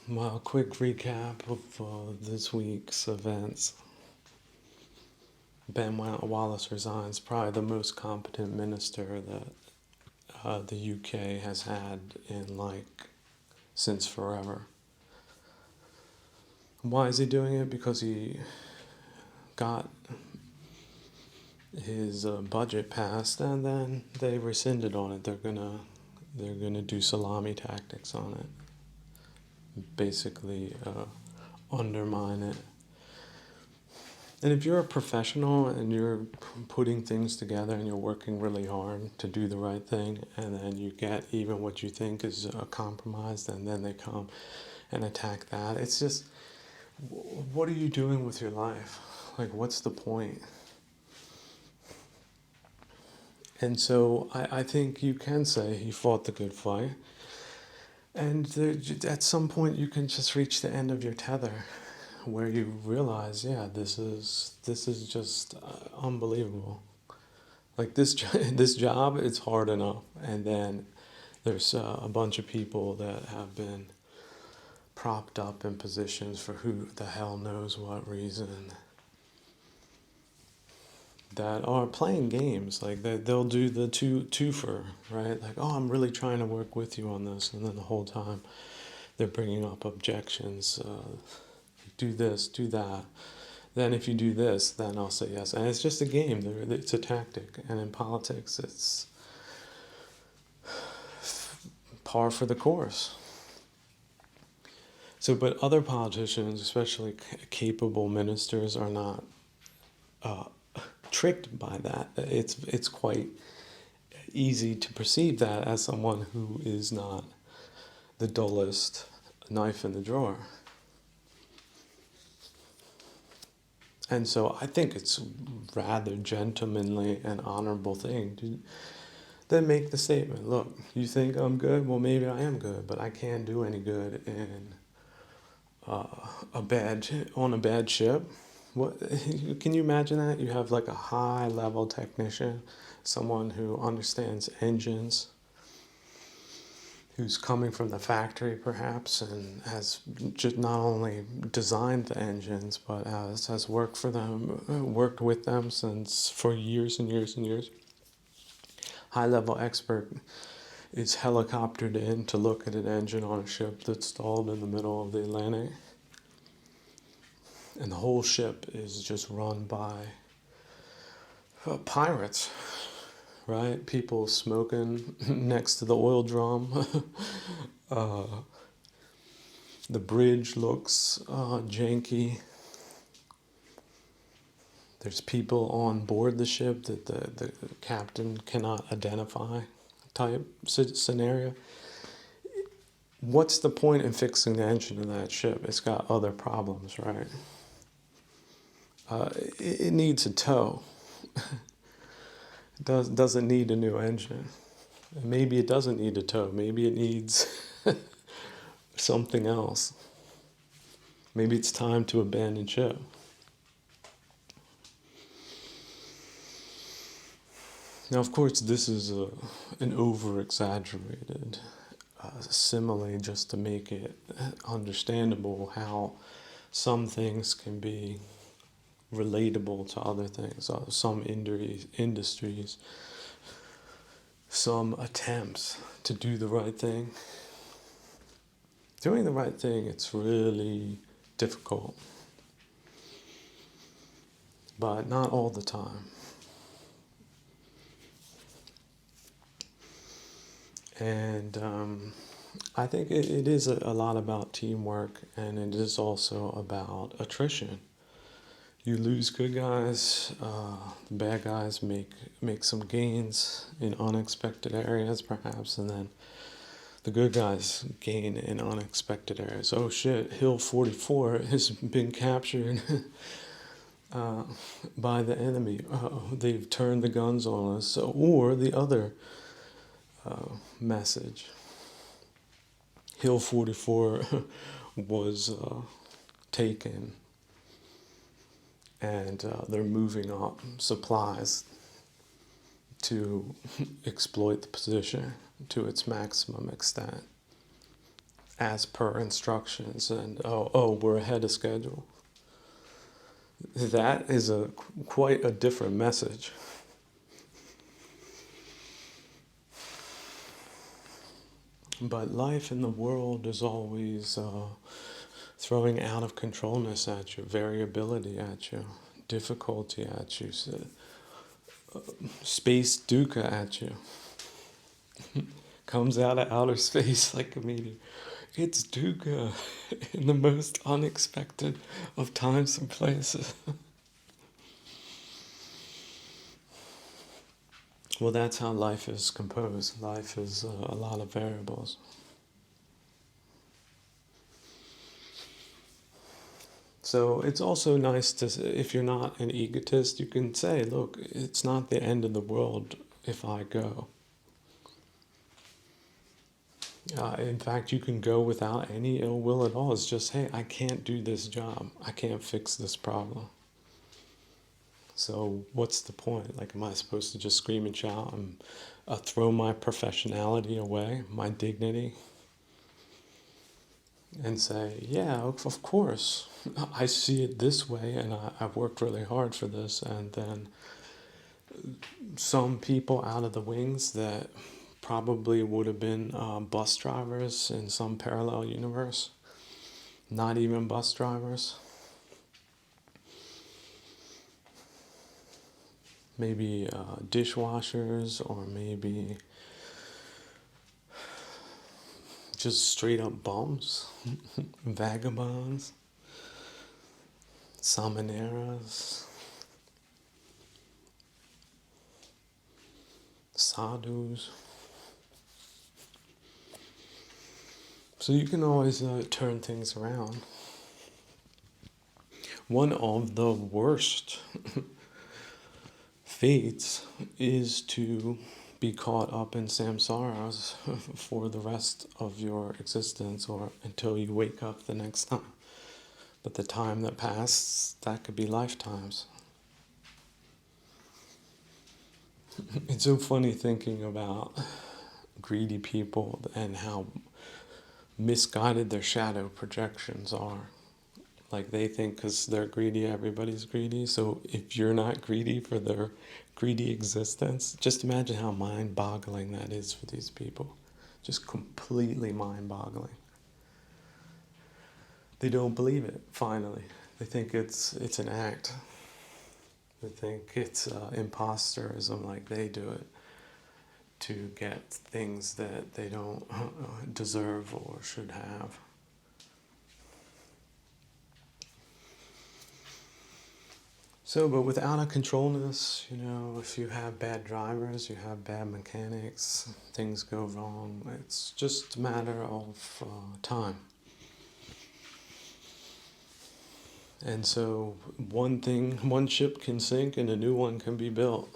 Well, quick recap of this week's events. Ben Wallace resigns, probably the most competent minister that the UK has had in since forever. Why is he doing it? Because he got his budget passed and then they rescinded on it. They're gonna do salami tactics on it, basically undermine it. And if you're a professional and you're putting things together and you're working really hard to do the right thing, and then you get even what you think is a compromise, and then they come and attack that, it's just, what are you doing with your life? Like, what's the point? And so I think you can say he fought the good fight. And at some point, you can just reach the end of your tether, where you realize, yeah, this is just unbelievable. Like this job, it's hard enough, and then there's a bunch of people that have been propped up in positions for who the hell knows what reason, that are playing games. Like they'll do the twofer, right? Like, oh, I'm really trying to work with you on this, and then the whole time they're bringing up objections. Do this, do that. Then if you do this, then I'll say yes. And it's just a game. It's a tactic. And in politics, it's par for the course. So, but other politicians, especially capable ministers, are not uh, tricked by that. It's quite easy to perceive that as someone who is not the dullest knife in the drawer. And so I think it's rather gentlemanly and honorable thing to then make the statement, look, you think I'm good? Well, maybe I am good, but I can't do any good in on a bad ship. What can you imagine that? You have like a high level technician, someone who understands engines, who's coming from the factory perhaps and has just not only designed the engines but has worked for them, worked with them since for years and years and years. High level expert is helicoptered in to look at an engine on a ship that's stalled in the middle of the Atlantic. And the whole ship is just run by pirates, right? People smoking next to the oil drum. The bridge looks janky. There's people on board the ship that the captain cannot identify, type scenario. What's the point in fixing the engine of that ship? It's got other problems, right? It needs a tow. It doesn't need a new engine. Maybe it doesn't need a tow. Maybe it needs something else. Maybe it's time to abandon ship. Now, of course, this is an over-exaggerated simile just to make it understandable how some things can be relatable to other things. Some industries, some attempts to do the right thing. Doing the right thing, it's really difficult, but not all the time. And I think it is a lot about teamwork, and it is also about attrition. You lose good guys, the bad guys make some gains in unexpected areas, perhaps, and then the good guys gain in unexpected areas. Oh shit, Hill 44 has been captured by the enemy. They've turned the guns on us. Or the other message. Hill 44 was taken, and they're moving up supplies to exploit the position to its maximum extent. as per instructions and oh we're ahead of schedule. That is quite a different message. But life in the world is always throwing out of controlness at you, variability at you, difficulty at you, space dukkha at you. Comes out of outer space like a meteor. It's dukkha in the most unexpected of times and places. Well, that's how life is composed. Life is a lot of variables. So it's also nice to, if you're not an egotist, you can say, look, it's not the end of the world if I go. In fact, you can go without any ill will at all. It's just, hey, I can't do this job. I can't fix this problem. So what's the point? Like, am I supposed to just scream and shout and throw my professionality away, my dignity, and say, yeah, of course, I see it this way, and I've worked really hard for this, and then some people out of the wings that probably would have been bus drivers in some parallel universe, not even bus drivers, maybe dishwashers, or maybe just straight up bums, vagabonds, samaneras, sadhus. So you can always turn things around. One of the worst fates is to be caught up in samsaras for the rest of your existence, or until you wake up the next time. But the time that passes, that could be lifetimes. It's so funny thinking about greedy people and how misguided their shadow projections are. Like, they think because they're greedy, everybody's greedy. So if you're not greedy for their greedy existence, just imagine how mind-boggling that is for these people. Just completely mind-boggling. They don't believe it, finally. They think it's an act. They think it's imposterism, like they do it to get things that they don't deserve or should have. So, but with out of controlness, if you have bad drivers, you have bad mechanics, things go wrong. It's just a matter of time. And so one ship can sink and a new one can be built.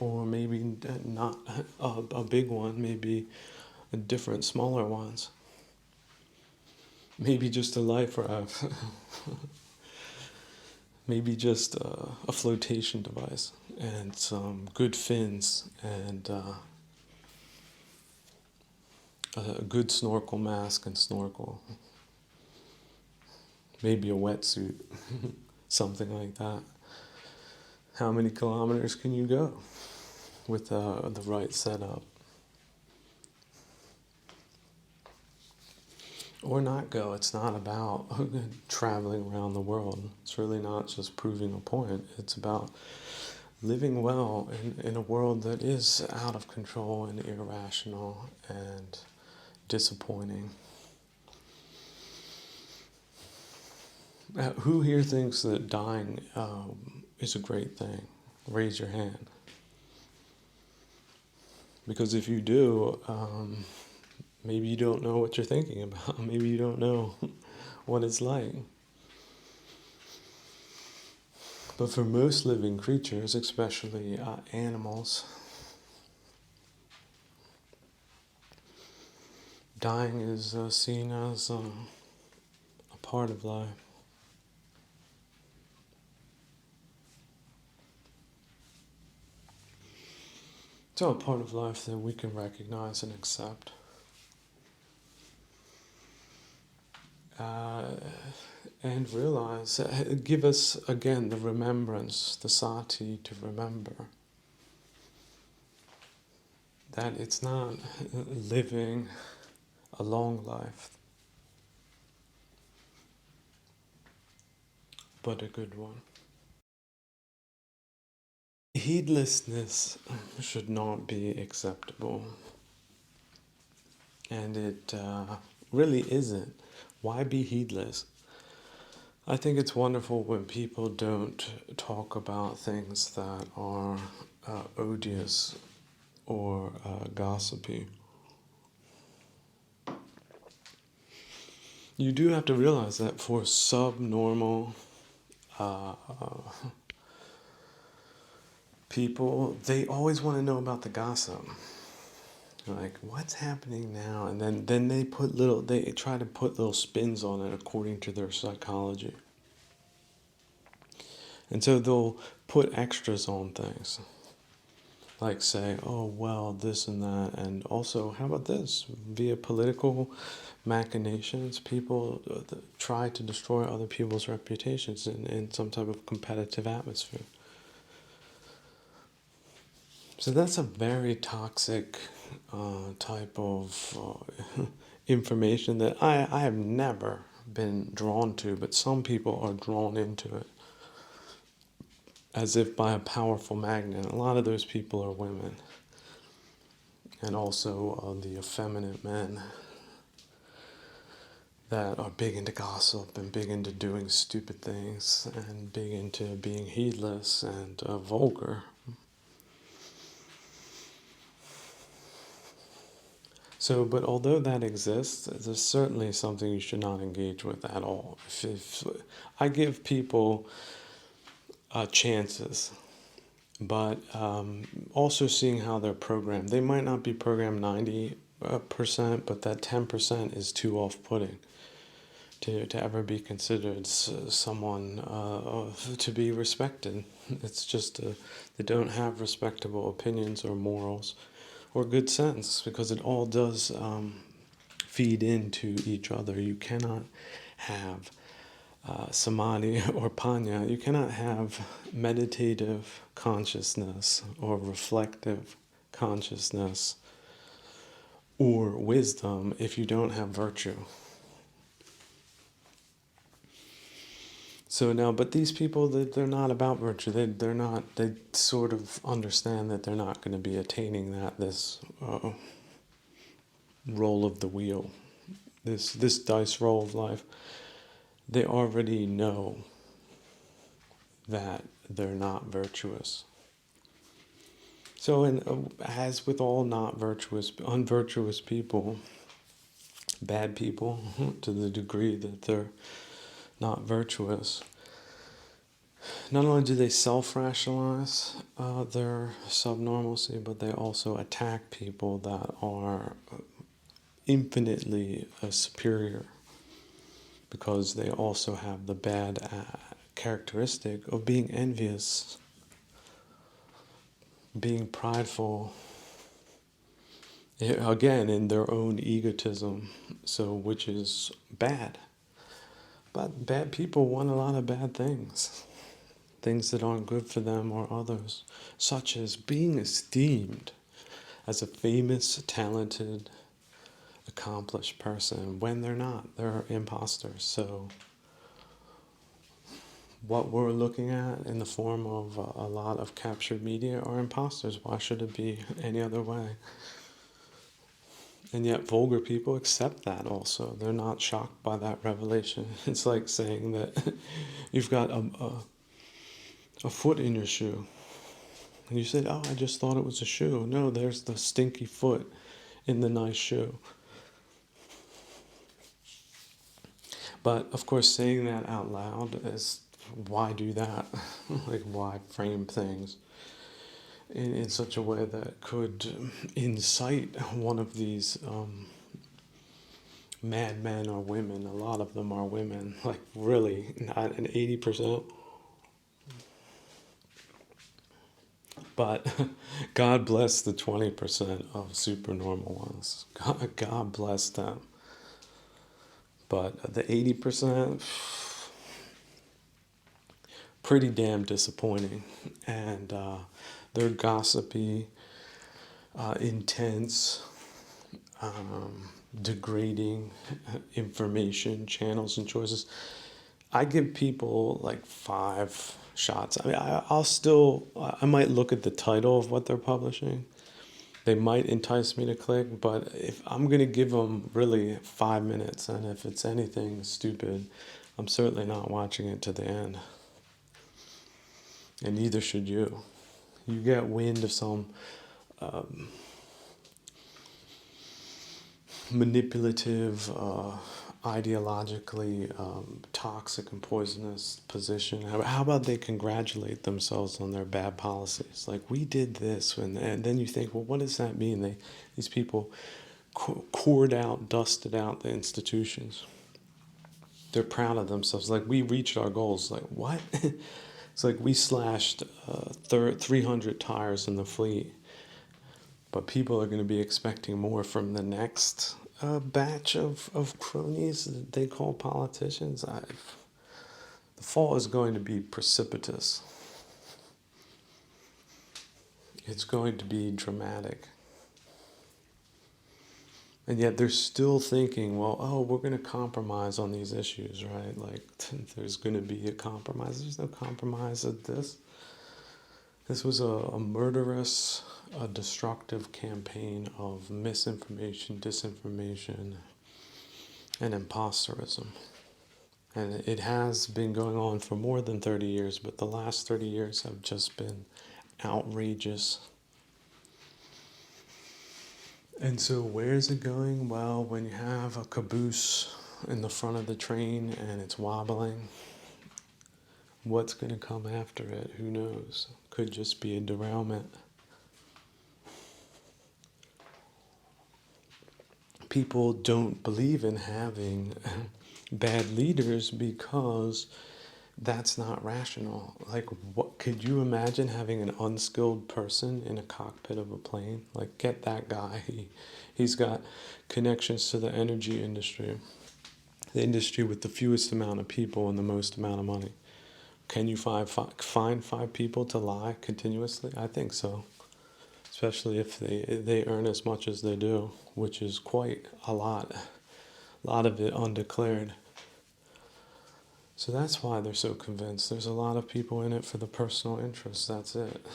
Or maybe not a big one, maybe a different, smaller ones. Maybe just a life raft. Maybe just a flotation device and some good fins and a good snorkel mask and snorkel. Maybe a wetsuit, something like that. How many kilometers can you go with the right setup? Or not go. It's not about traveling around the world. It's really not just proving a point. It's about living well in a world that is out of control and irrational and disappointing. Who here thinks that dying is a great thing? Raise your hand. Because if you do, maybe you don't know what you're thinking about. Maybe you don't know what it's like. But for most living creatures, especially animals, dying is seen as a part of life. So a part of life that we can recognize and accept. uh, and realize, give us again the remembrance, the sati to remember that it's not living a long life, but a good one. Heedlessness should not be acceptable, and it really isn't. Why be heedless? I think it's wonderful when people don't talk about things that are odious or gossipy. You do have to realize that for subnormal uh, people, they always want to know about the gossip. Like, what's happening now? And then they try to put little spins on it according to their psychology. And so they'll put extras on things. Like say, oh, well, this and that. And also, how about this? Via political machinations, people try to destroy other people's reputations in some type of competitive atmosphere. So that's a very toxic type of information that I have never been drawn to, but some people are drawn into it as if by a powerful magnet. A lot of those people are women, and also the effeminate men that are big into gossip and big into doing stupid things and big into being heedless and vulgar. So, but although that exists, there's certainly something you should not engage with at all. If I give people chances, but also seeing how they're programmed. They might not be programmed 90%, but that 10% is too off-putting to ever be considered someone to be respected. It's just they don't have respectable opinions or morals or good sense, because it all does feed into each other. You cannot have samadhi or panya. You cannot have meditative consciousness or reflective consciousness or wisdom if you don't have virtue. So now, but these people, they're not about virtue. They're not. They sort of understand that they're not going to be attaining this roll of the wheel, this dice roll of life. They already know that they're not virtuous. So, as with all not virtuous, unvirtuous people, bad people, to the degree that they're not virtuous, not only do they self-rationalize their subnormalcy, but they also attack people that are infinitely superior, because they also have the bad characteristic of being envious, being prideful, again in their own egotism, so which is bad. But bad people want a lot of bad things that aren't good for them or others, such as being esteemed as a famous, talented, accomplished person, when they're not. They're imposters. So what we're looking at in the form of a lot of captured media are imposters. Why should it be any other way? And yet vulgar people accept that also. They're not shocked by that revelation. It's like saying that you've got a foot in your shoe. And you said, oh, I just thought it was a shoe. No, there's the stinky foot in the nice shoe. But of course, saying that out loud is, why do that? Like, why frame things in such a way that could incite one of these madmen or women? A lot of them are women, like really, not an 80%. But God bless the 20% of supernormal ones. God bless them. But the 80%, pretty damn disappointing. And they're gossipy, intense, degrading information channels and choices. I give people like 5 shots. I mean, I might look at the title of what they're publishing. They might entice me to click, but if I'm going to give them really 5 minutes, and if it's anything stupid, I'm certainly not watching it to the end. And neither should you. You get wind of some manipulative, ideologically toxic and poisonous position. How about they congratulate themselves on their bad policies? Like, we did this, and then you think, well, what does that mean? These people cored out, dusted out the institutions. They're proud of themselves. Like, we reached our goals. Like, what? It's like we slashed 300 tires in the fleet. But people are going to be expecting more from the next batch of cronies that they call politicians. The fall is going to be precipitous. It's going to be dramatic. And yet they're still thinking, well, we're going to compromise on these issues, right? Like, there's going to be a compromise. There's no compromise at this. This was a murderous, a destructive campaign of misinformation, disinformation, and imposterism. And it has been going on for more than 30 years, but the last 30 years have just been outrageous. And so where's it going? Well, when you have a caboose in the front of the train and it's wobbling, what's going to come after it? Who knows? Could just be a derailment. People don't believe in having bad leaders because that's not rational. Like, what could you imagine having an unskilled person in a cockpit of a plane? Like, get that guy. He's got connections to the energy industry, the industry with the fewest amount of people and the most amount of money. Can you find 5 people to lie continuously? I think so. Especially if they earn as much as they do, which is quite a lot of it undeclared. So that's why they're so convinced. There's a lot of people in it for the personal interest. That's it.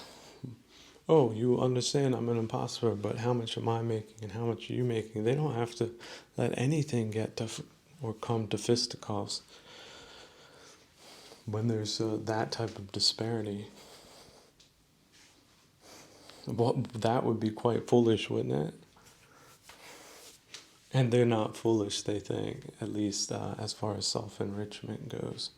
Oh, you understand I'm an imposter, but how much am I making and how much are you making? They don't have to let anything get to or come to fisticuffs when there's that type of disparity. Well, that would be quite foolish, wouldn't it? And they're not foolish, they think, at least as far as self-enrichment goes.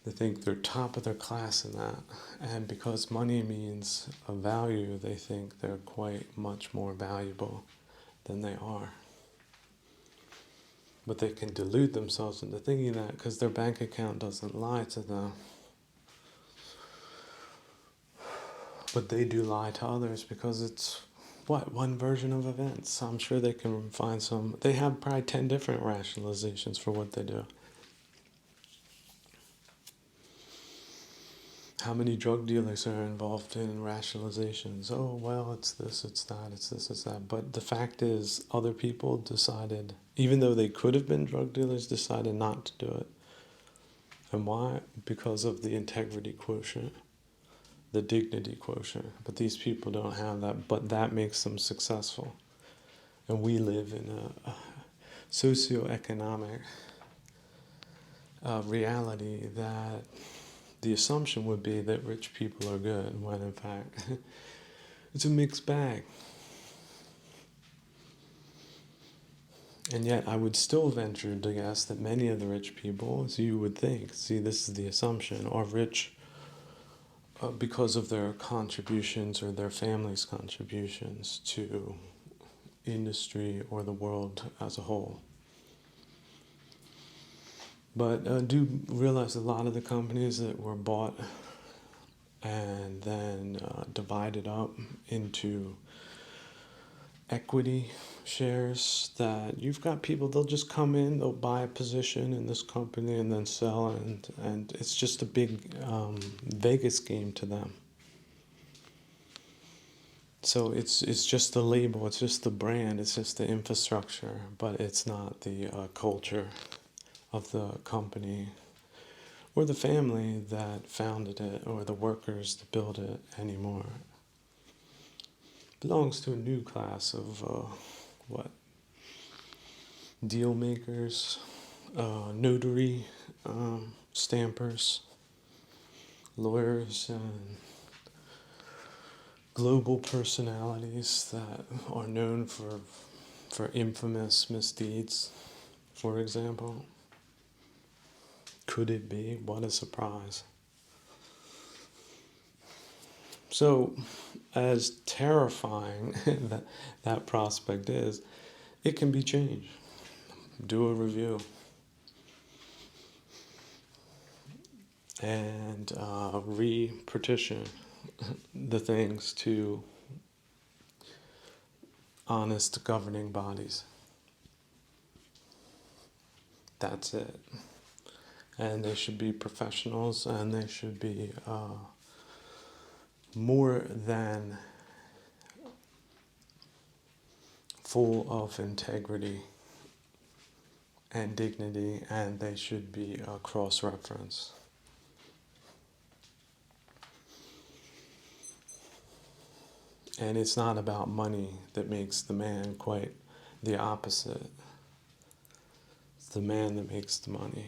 They think they're top of their class in that. And because money means a value, they think they're quite much more valuable than they are. But they can delude themselves into thinking that because their bank account doesn't lie to them. But they do lie to others because it's, one version of events. I'm sure they can find some. They have probably 10 different rationalizations for what they do. How many drug dealers are involved in rationalizations? Oh, well, it's this, it's that, it's this, it's that. But the fact is, other people decided, even though they could have been drug dealers, decided not to do it. And why? Because of the integrity quotient, the dignity quotient. But these people don't have that, but that makes them successful. And we live in a socioeconomic reality that the assumption would be that rich people are good, when in fact it's a mixed bag. And yet I would still venture to guess that many of the rich people, as you would think, see, this is the assumption, are rich because of their contributions or their family's contributions to industry or the world as a whole. But do realize a lot of the companies that were bought and then divided up into equity shares that you've got people, they'll just come in, they'll buy a position in this company and then sell, and it's just a big Vegas game to them. So it's just the label, it's just the brand, it's just the infrastructure, but it's not the culture of the company or the family that founded it or the workers that built it anymore. It belongs to a new class of what? Deal makers, notary stampers, lawyers, and global personalities that are known for infamous misdeeds, for example. Could it be? What a surprise. So, as terrifying that prospect is, it can be changed. Do a review and re-petition the things to honest governing bodies. That's it. And they should be professionals, and they should be more than full of integrity and dignity, and they should be cross-referenced. And it's not about money that makes the man, quite the opposite. It's the man that makes the money.